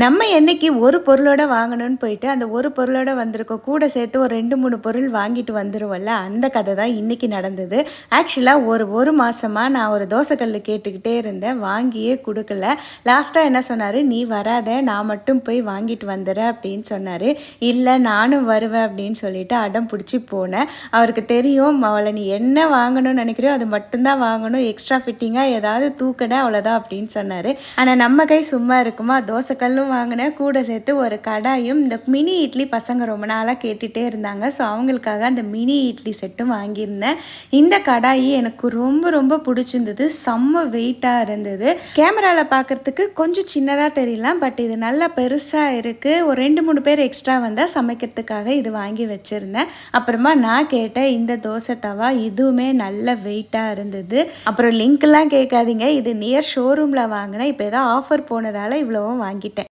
நம்ம என்னைக்கு ஒரு பொருளோட வாங்கணும்னு போயிட்டு, அந்த ஒரு பொருளோட வந்திருக்கோம். கூட சேர்த்து ஒரு 2, 3 பொருள் வாங்கிட்டு வந்துருவோம்ல, அந்த கதை தான் இன்னைக்கு நடந்தது. ஆக்சுவலா ஒரு மாசமா நான் ஒரு தோசை கல்லு கேட்டுக்கிட்டே இருந்தேன். வாங்கியே குடுக்கல. லாஸ்ட்டா என்ன சொன்னாரு, "நீ வராத, நான் மட்டும் போய் வாங்கிட்டு வந்துர்றேன்" அப்படின்னு சொன்னாரு. "இல்ல நானும் வருவேன்" அப்படின்னு சொல்லிட்டு அடம் பிடிச்சி போனேன். அவருக்கு தெரியும், "அவள நீ என்ன வாங்கணும்னு நினைக்கிறியோ அது மட்டும் தான் வாங்கணும். எக்ஸ்ட்ரா ஃபிட்டிங்கா ஏதாவது தூக்குன அவ்வளோதான்" அப்படின்னு சொன்னாரு. ஆனா நம்ம கை சும்மா இருக்குமா? தோசை கல்லும் வாங்கினேன், கூட சேர்த்து ஒரு கடாயும். இந்த மினி இட்லி பசங்க ரொம்ப நாளாக கேட்டுகிட்டே இருந்தாங்க. ஸோ அவங்களுக்காக அந்த மினி இட்லி செட்டும் வாங்கியிருந்தேன். இந்த கடாயி எனக்கு ரொம்ப ரொம்ப பிடிச்சிருந்தது. செம்ம வெயிட்டாக இருந்தது. கேமராவில் பார்க்குறதுக்கு கொஞ்சம் சின்னதாக தெரியலாம், பட் இது நல்லா பெருசாக இருக்குது. ஒரு 2, 3 பேர் எக்ஸ்ட்ரா வந்தால் சமைக்கிறதுக்காக இது வாங்கி வச்சுருந்தேன். அப்புறமா நான் கேட்டேன் இந்த தோசை தவா, இதுவுமே நல்ல வெயிட்டாக இருந்தது. அப்புறம் லிங்க்லாம் கேட்காதீங்க, இது நியர் ஷோரூமில் வாங்கினேன். இப்போ ஏதோ ஆஃபர் போனதால் இவ்வளவும் வாங்கிட்டேன்.